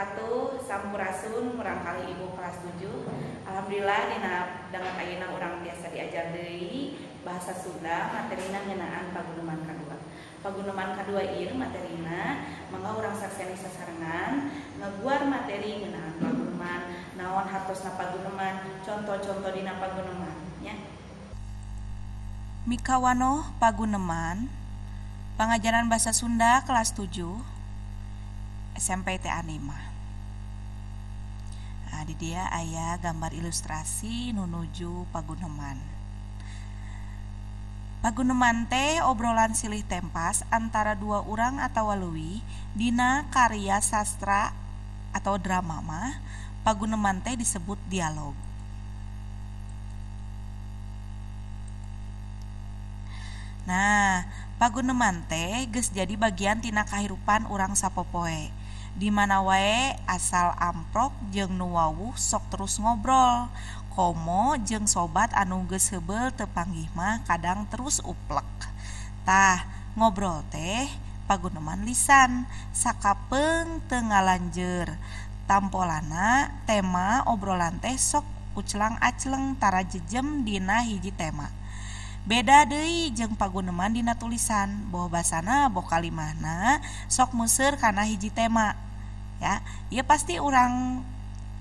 wabarakatuh. Sampurasun murang kali ibu kelas 7. Alhamdulillah dengan ayeuna urang biasa diajar deui bahasa Sunda, materina ngeunaan paguneman kadua. Paguneman kadua ieu materina mangga urang sakseni sasarengan ngaguar materi ngeunaan paguneman, naon hartosna paguneman, contoh-contoh dina paguneman nya. Mikawanoh paguneman, pengajaran bahasa Sunda kelas 7 SMP TA 5. Nah, di dia aya gambar ilustrasi nunuju paguneman. Paguneman teh obrolan silih tempas antara dua urang atau leuwih dina karya sastra atau drama mah paguneman teh disebut dialog. Nah, paguneman teh geus jadi bagian tina kahirupan urang sapopoe. Di mana wae asal amprok jeung nu wawuh sok terus ngobrol. Komo jeung sobat anu geus heubeul teu panggih mah kadang terus uplek. Tah, ngobrol teh paguneman lisan, sakapeung teu ngalanjeur. Tampolana tema obrolan teh sok uclang-acleng tara jejem dina hiji tema. Beda deui jeung paguneman dina tulisan, boh basana boh kalimahna sok museur kana hiji tema. Ya, ieu pasti urang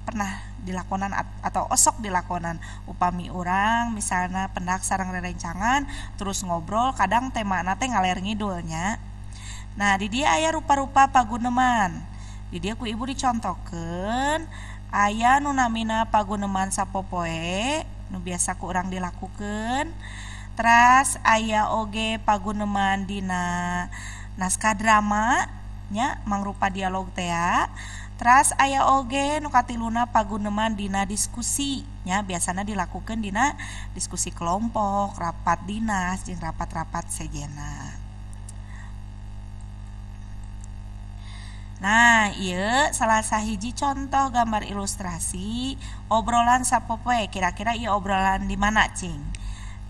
pernah dilakonan atau osok dilakonan. Upami urang misalna pendak sareng rerencangan terus ngobrol kadang temana teh ngaler ngidul nya. Nah, di dieu aya rupa-rupa paguneman. Di dieu ku ibu dicontohkeun aya nu namina paguneman sapopoe nu biasa ku urang dilakukeun. Teras aya oge paguneman dina naskah drama nya mangrupa dialog teh. Teras aya oge nu katiluna paguneman dina diskusi nya biasana dilakukeun dina diskusi kelompok, rapat dinas jeung rapat-rapat sejenna. Nah, ieu salah sahiji contoh gambar ilustrasi obrolan sapopoe. Kira-kira ieu obrolan di mana, Cing?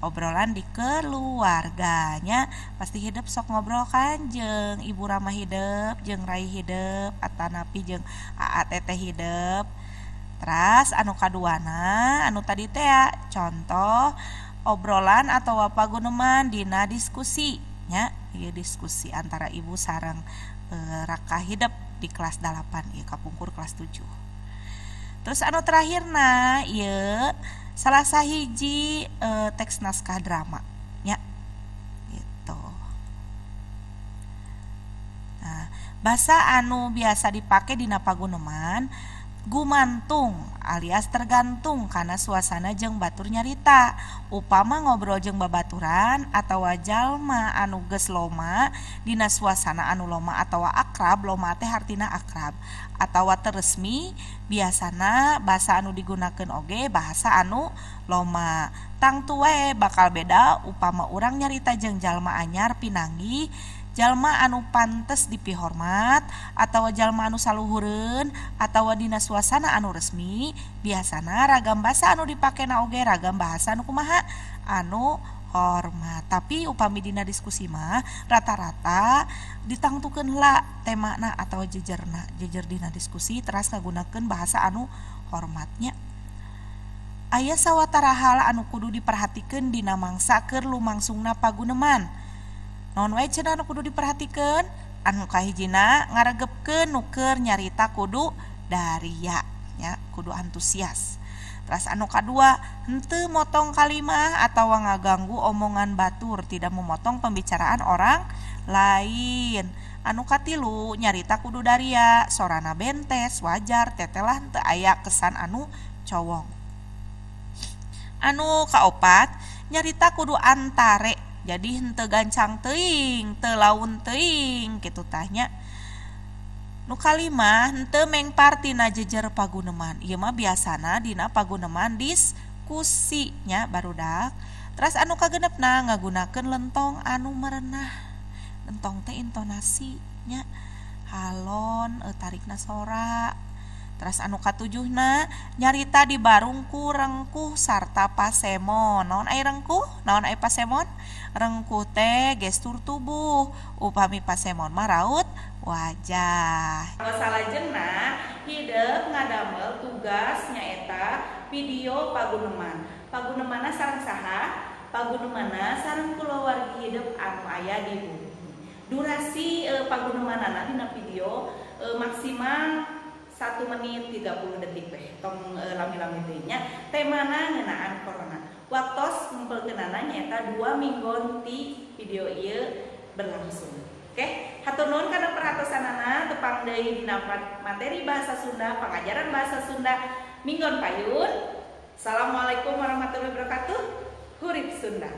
Obrolan di keluarganya. Pasti hidup sok ngobrol kan jeung Ibu Rama hidup, jeung Rai hidup, atanapi jeung Aa Teteh hidup. Teras anu kaduana anu tadi teh contoh obrolan atau paguneman dina diskusi nya. Ieu diskusi antara ibu sareng Raka hidup di kelas 8 ieu kapungkur kelas 7. Terus anu terakhirna ieu salah sahiji teks naskah drama nya gitu. Nah, basa anu biasa dipake dina paguneman gumantung alias tergantung kana suasana jeung batur nyarita. Upama ngobrol jeung babaturan atawa jalma anu geus loma dina suasana anu loma atawa akrab. Loma teh hartina akrab atawa teresmi biasana basa anu digunakeun oge bahasa anu loma. Tangtu we bakal beda upama urang nyarita jeung jalma anyar pinanggih, jalma anu pantes dipihormat atawa jalma anu saluhureun atawa dina suasana anu resmi. Biasana ragam basa anu dipakena oge ragam bahasa anu kumaha anu hormat. Tapi upami dina diskusi mah rata-rata ditangtukeun heula temana atawa jejerna. Jejer dina diskusi teras ngagunakeun bahasa anu hormatnya. Aya sawatara hal anu kudu diperhatikeun dina mangsa keur lumangsungna paguneman. Naon wae cenah anu kudu diperhatikeun? Anu kahijina ngaregepkeun nu keur nyarita kudu daria nya, kudu antusias. Terus anu kadua henteu motong kalimah atawa ngaganggu omongan batur, tidak memotong pembicaraan orang lain. Anu katilu nyarita kudu daria, sorana bentes, wajar, tetelah henteu aya kesan anu cowong. Anu kaopat nyarita kudu antare, jadi henteu gancang teuing, teu laun teuing kitu tah nya. Nu kalimah henteu mengpar tina jejer paguneman. Ieu mah biasana dina paguneman diskusi nya barudak. Terus anu kagenepna ngagunakeun lentong anu merenah. Lentong teh intonasi nya. Halon, tarikna sora. Terus anu katujuhna nyarita di barungku rengkuh sarta pasemon. Naon ai rengkuh? Naon ai pasemon? Rengkuh teh gestur tubuh. Upami pasemon mah raut wajah. Salajengna hideuk ngadamel tugas nyaeta video paguneman. Pagunemanna sareng saha? Pagunemanna sareng kulawargi hidup anu aya di bumi. Durasi pagunemanana dina video maksimal 1 menit 30 detik teh tong lami-lami teh nya. Temana ngeunaan corona. Waktos ngumpulkeunana nyaeta 2 minggu ti video ieu berlangsung. Oke, hatur nuhun kana perhatosanana tepang deui dina materi bahasa Sunda, pengajaran bahasa Sunda minggon payun. Assalamualaikum warahmatullahi wabarakatuh. Hurip Sunda.